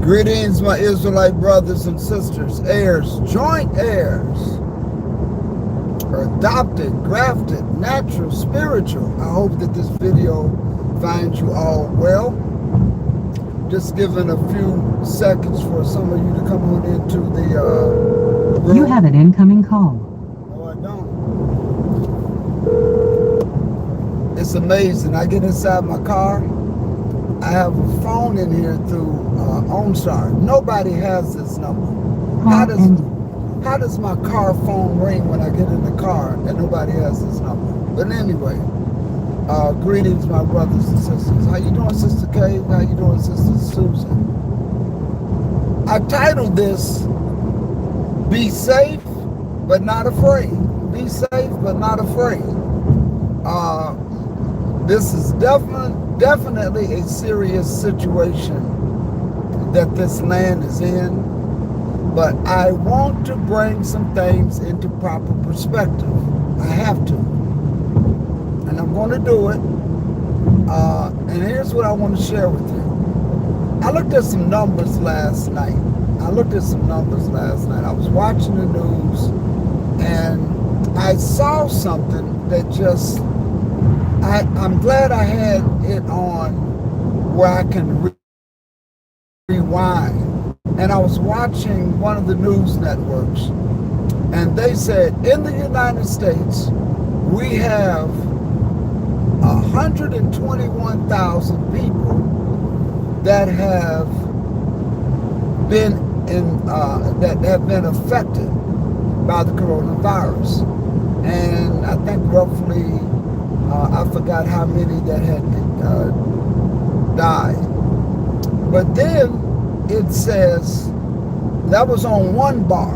Greetings, my Israelite brothers and sisters, heirs, joint heirs, adopted, grafted, natural, spiritual. I hope that this video finds you all well. Just giving a few seconds for some of you to come on into the room. You have an incoming call. No, I don't. It's amazing. I get inside my car. I have a phone in here through OnStar. Nobody has this number. How does my car phone ring when I get in the car and nobody has this number? But anyway, greetings, my brothers and sisters. How you doing, Sister Kay? How you doing, Sister Susan? I titled this, Be Safe, but Not Afraid. Be safe, but not afraid. This is definitely a serious situation that this land is in, but I want to bring some things into proper perspective. I have to, and I'm going to do it. And here's what I want to share with you. I looked at some numbers last night. I was watching the news, and I saw something that just, I'm glad I had it on where I can rewind. And I was watching one of the news networks, and they said in the United States, we have 121,000 people that have been affected by the coronavirus. And I think roughly, I forgot how many that had died. But then it says, that was on one bar.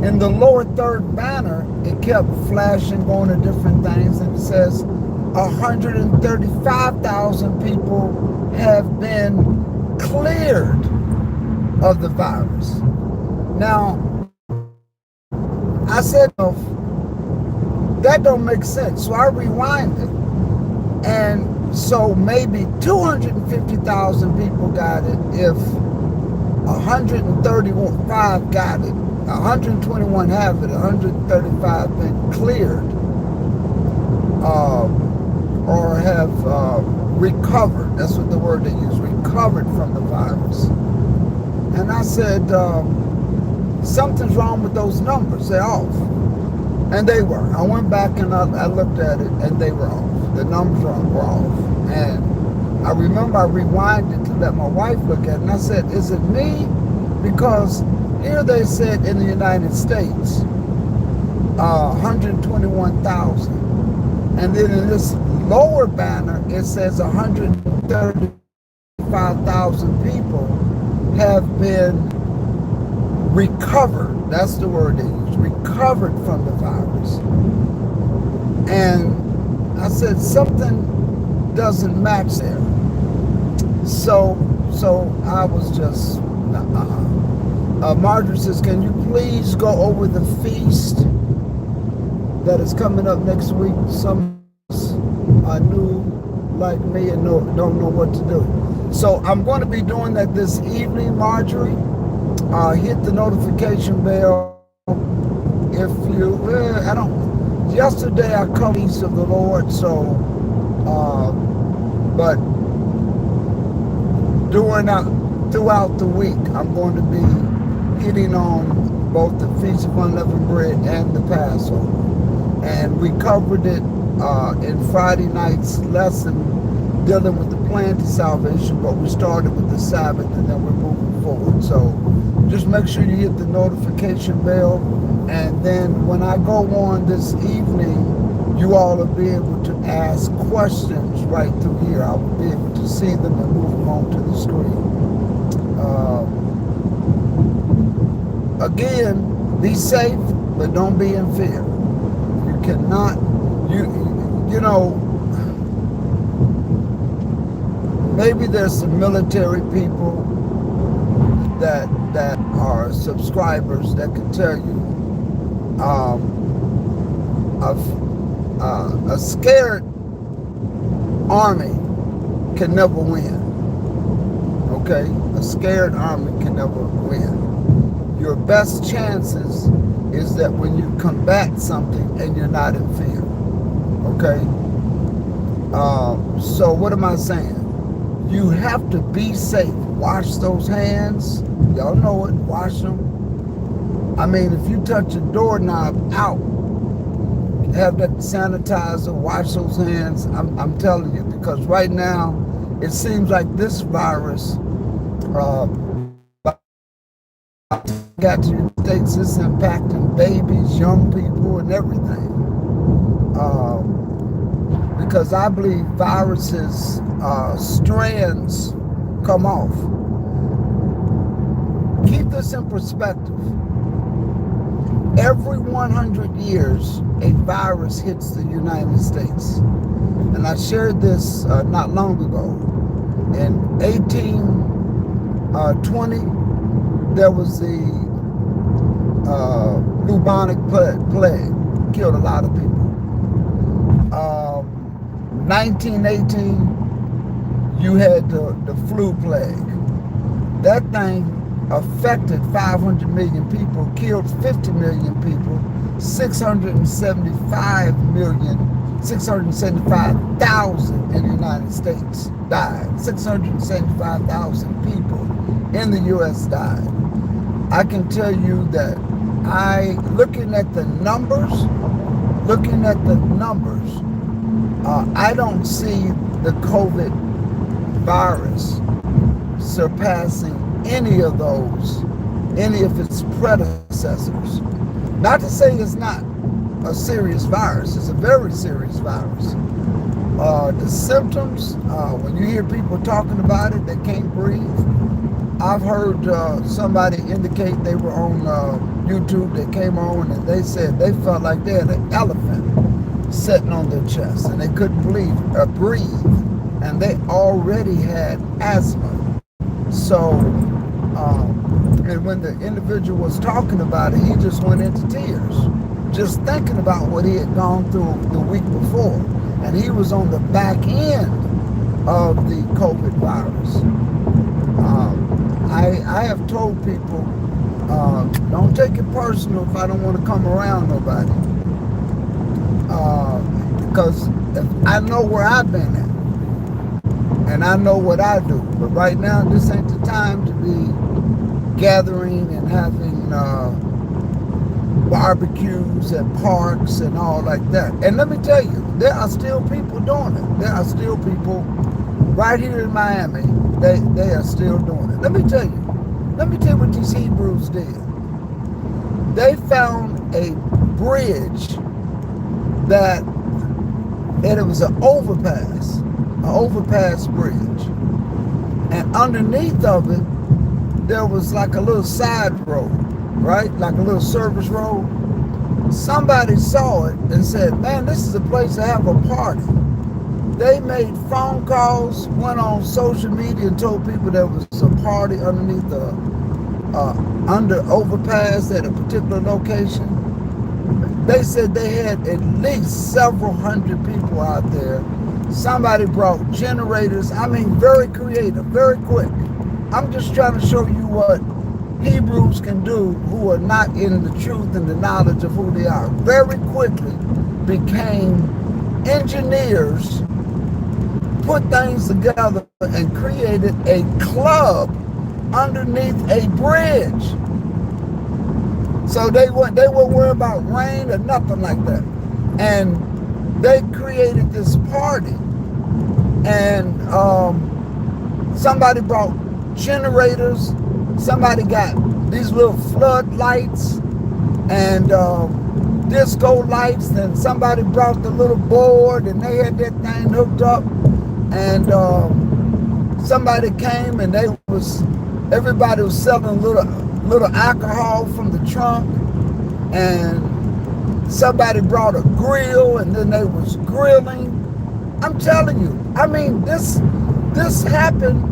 In the lower third banner, it kept flashing, going to different things, and it says 135,000 people have been cleared of the virus. Now, I said, that don't make sense. So I rewinded. And so maybe 250,000 people got it if 135 got it. 121 have it, 135 been cleared or have recovered. That's what the word they use, recovered from the virus. And I said, something's wrong with those numbers. They're off. And they were. I went back and I looked at it, and they were off. The numbers were off. And I remember I rewinded to let my wife look at it, and I said, is it me? Because here they said in the United States, 121,000. And then in this lower banner, it says 135,000 people have been recovered. That's the word they use, recovered from the virus. And I said, something doesn't match there. So I was just, Marjorie says, can you please go over the feast that is coming up next week? Some are new like me and don't know what to do. So I'm going to be doing that this evening, Marjorie. Hit the notification bell if you, yesterday I covered the feast of the Lord, so, but throughout the week, I'm going to be hitting on both the Feast of Unleavened Bread and the Passover. And we covered it in Friday night's lesson dealing with the plan to salvation, but we started with the Sabbath and then we're moving forward. So just make sure you hit the notification bell, and then when I go on this evening, you all will be able to ask questions right through here. I will be able to see them and move them onto the screen. Again, be safe, but don't be in fear. You cannot, you know, maybe there's some military people that are subscribers that can tell you a scared army can never win. Okay, a scared army can never win. Your best chances is that when you combat something and you're not in fear. Okay, so what am I saying? You have to be safe. Wash those hands. Y'all know it. Wash them. I mean, if you touch a doorknob, out. Have that sanitizer. Wash those hands. I'm telling you, because right now it seems like this virus got to the States. It's impacting babies, young people, and everything. Because I believe viruses, strands come off. Keep this in perspective. Every 100 years, a virus hits the United States. And I shared this not long ago. In 1820, there was the bubonic plague, killed a lot of people. 1918, you had the flu plague. That thing affected 500 million people, killed 50 million people, 675,000 in the United States died. 675,000 people in the U.S. died. I can tell you that looking at the numbers, I don't see the COVID virus surpassing any of its predecessors. Not to say it's not a serious virus. It's a very serious virus. The symptoms, when you hear people talking about it, they can't breathe. I've heard somebody indicate they were on YouTube, they came on and they said they felt like they had an elephant sitting on their chest and they couldn't breathe, and they already had asthma. So, and when the individual was talking about it, he just went into tears, just thinking about what he had gone through the week before. And he was on the back end of the COVID virus. I have told people, don't take it personal if I don't want to come around nobody. Because I know where I've been at. And I know what I do. But right now, this ain't the time to be gathering and having barbecues at parks and all like that. And let me tell you, there are still people doing it. There are still people right here in Miami. They are still doing it. Let me tell you what these Hebrews did. They found a bridge and it was an overpass bridge. And underneath of it, there was like a little side road, right? Like a little service road. Somebody saw it and said, man, this is a place to have a party. They made phone calls, went on social media and told people there was a party underneath the under overpass at a particular location. They said they had at least several hundred people out there. Somebody brought generators. I mean, very creative, very quick. I'm just trying to show you what Hebrews can do who are not in the truth and the knowledge of who they are. Very quickly became engineers, put things together and created a club underneath a bridge. So they weren't worried about rain or nothing like that. And they created this party. And somebody brought generators. Somebody got these little floodlights and disco lights. Then somebody brought the little board and they had that thing hooked up. And somebody came and everybody was selling little alcohol from the trunk. And somebody brought a grill and then they was grilling. I'm telling you, I mean, this happened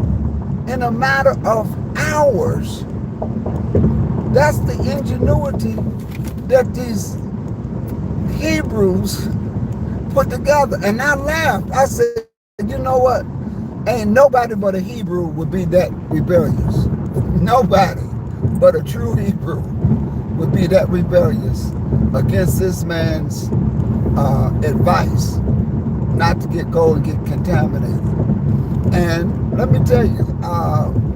in a matter of hours. That's the ingenuity that these Hebrews put together. And I laughed. I said, you know what? Ain't nobody but a Hebrew would be that rebellious. Nobody but a true Hebrew would be that rebellious against this man's advice not to go and get contaminated. And let me tell you,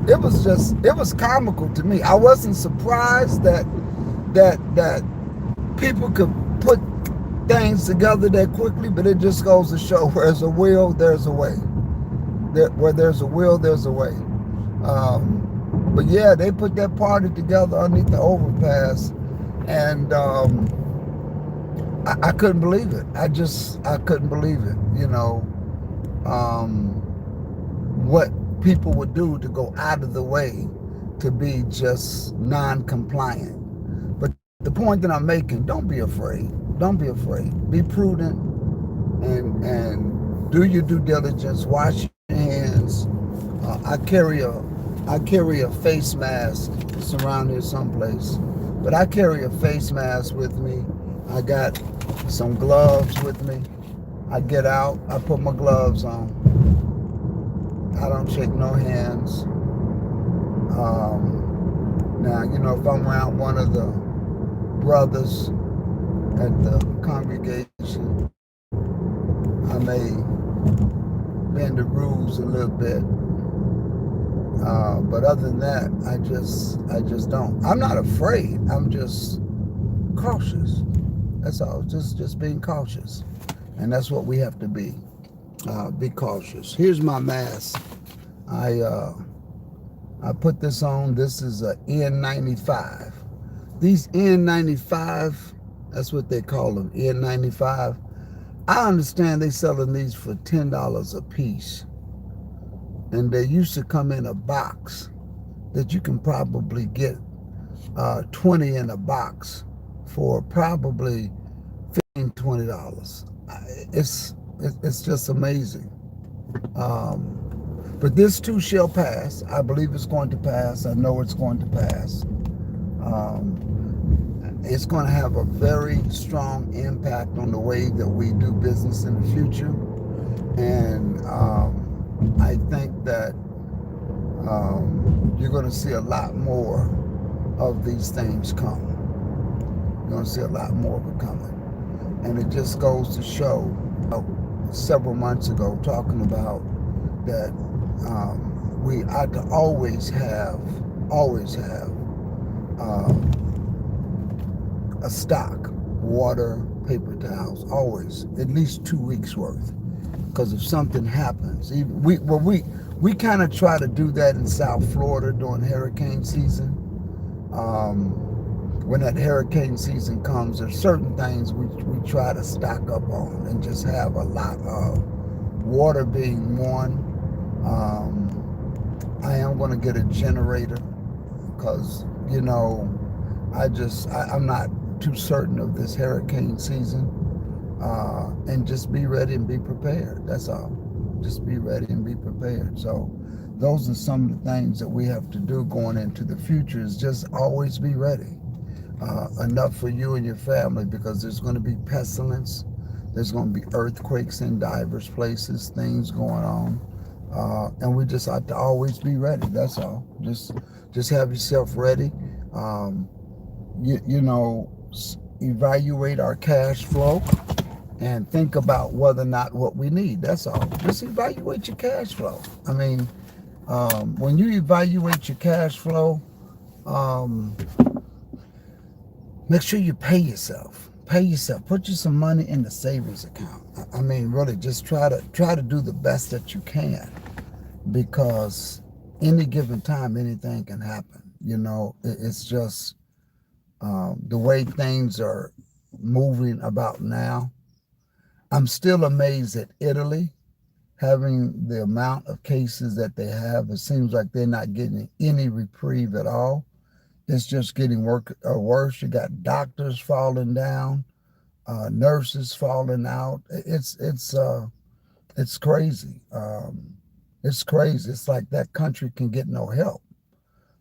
it was comical to me. I wasn't surprised that people could put things together that quickly, but it just goes to show where there's a will, there's a way. Where there's a will, there's a way. But yeah, they put that party together underneath the overpass, and I couldn't believe it. I couldn't believe it. What people would do to go out of the way to be just non-compliant. But the point that I'm making, don't be afraid. Don't be afraid. Be prudent and do your due diligence. Wash your hands. I carry a face mask. It's around here someplace. But I carry a face mask with me. I got some gloves with me. I get out, I put my gloves on. I don't shake no hands. Now, if I'm around one of the brothers at the congregation, I may bend the rules a little bit. But other than that, I just don't. I'm not afraid. I'm just cautious. That's all. Just being cautious, and that's what we have to be. Be cautious. Here's my mask. I put this on. This is a N95. These N95, that's what they call them, N95. I understand they selling these for $10 a piece. And they used to come in a box that you can probably get 20 in a box for probably $15, $20. It's just amazing. But this too shall pass. I believe it's going to pass. I know it's going to pass. It's going to have a very strong impact on the way that we do business in the future. And I think that you're going to see a lot more of these things come. You're going to see a lot more of it coming. And it just goes to show, several months ago, talking about that we ought to always have a stock, water, paper towels, always, at least 2 weeks worth. Because if something happens, we kind of try to do that in South Florida during hurricane season. When that hurricane season comes, there's certain things we try to stock up on and just have a lot of. Water being one. I am going to get a generator because, I'm not too certain of this hurricane season. And just be ready and be prepared. That's all. Just be ready and be prepared. So those are some of the things that we have to do going into the future, is just always be ready. Enough for you and your family, because there's going to be pestilence. There's going to be earthquakes in diverse places, things going on. And we just have to always be ready. That's all. Just have yourself ready. Evaluate our cash flow and think about whether or not what we need. That's all. Just evaluate your cash flow. I mean, when you evaluate your cash flow, make sure you pay yourself. Pay yourself. Put you some money in the savings account. I mean, really, just try to do the best that you can, because any given time, anything can happen. It's just the way things are moving about now. I'm still amazed at Italy having the amount of cases that they have. It seems like they're not getting any reprieve at all. It's just getting worse. You got doctors falling down, nurses falling out. It's crazy. It's crazy. It's like that country can get no help.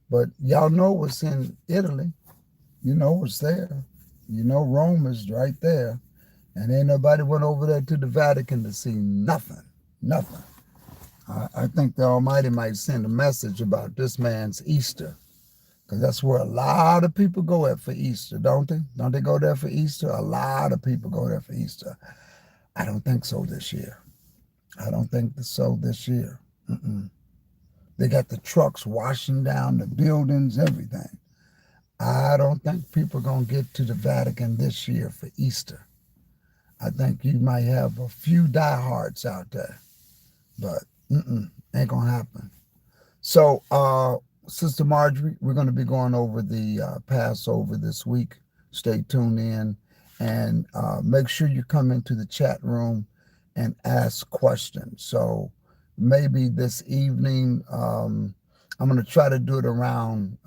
But y'all know what's in Italy. You know what's there. Rome is right there. And ain't nobody went over there to the Vatican to see nothing. Nothing. I think the Almighty might send a message about this man's Easter, because that's where a lot of people go at for Easter, don't they? Don't they go there for Easter? A lot of people go there for Easter. I don't think so this year. I don't think so this year. Mm-mm. They got the trucks washing down the buildings, everything. I don't think people are going to get to the Vatican this year for Easter. I think you might have a few diehards out there, but ain't going to happen. So, Sister Marjorie, we're going to be going over the Passover this week. Stay tuned in and make sure you come into the chat room and ask questions. So maybe this evening, I'm going to try to do it around,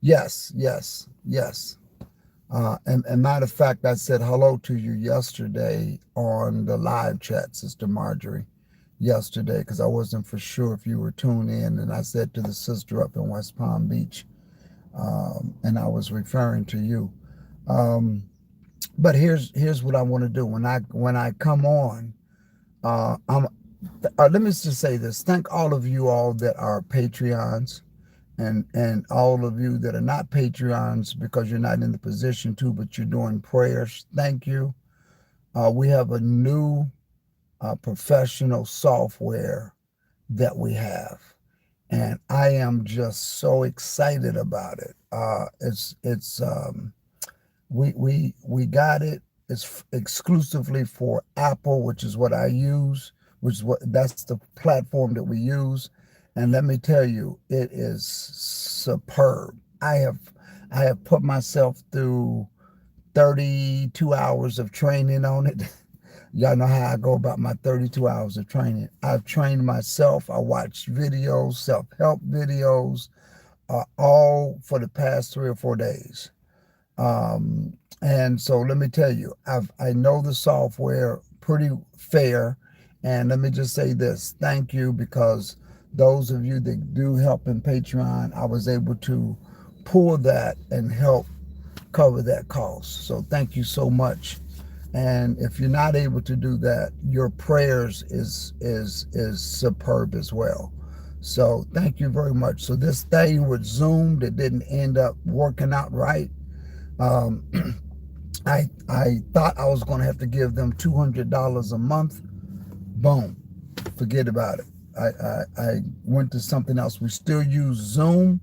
yes. And matter of fact, I said hello to you yesterday on the live chat, Sister Marjorie, yesterday, because I wasn't for sure if you were tuned in. And I said to the sister up in West Palm Beach, and I was referring to you. But here's what I want to do when I come on. Let me just say this. Thank all of you all that are Patreons, and all of you that are not Patreons because you're not in the position to, but you're doing prayers. Thank you. We have a new professional software that we have, and I am just so excited about it. We got it. It's exclusively for Apple, which is what I use, that's the platform that we use. And let me tell you, it is superb. I have put myself through 32 hours of training on it. Y'all know how I go about my 32 hours of training. I've trained myself. I watched videos, self-help videos, all for the past 3 or 4 days. And so let me tell you, I know the software pretty fair. And let me just say this, thank you, because those of you that do help in Patreon, I was able to pull that and help cover that cost. So thank you so much. And if you're not able to do that, your prayers is superb as well. So thank you very much. So this thing with Zoom that didn't end up working out right, I thought I was going to have to give them $200 a month. Boom, forget about it. I went to something else. We still use Zoom,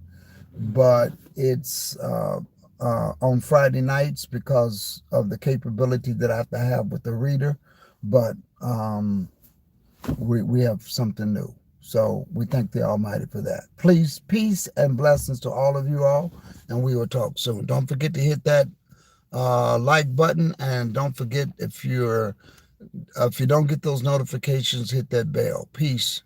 but it's on Friday nights because of the capability that I have to have with the reader. But we have something new. So we thank the Almighty for that. Please, peace and blessings to all of you all, and we will talk soon. Don't forget to hit that like button, and don't forget, if you don't get those notifications, hit that bell. Peace.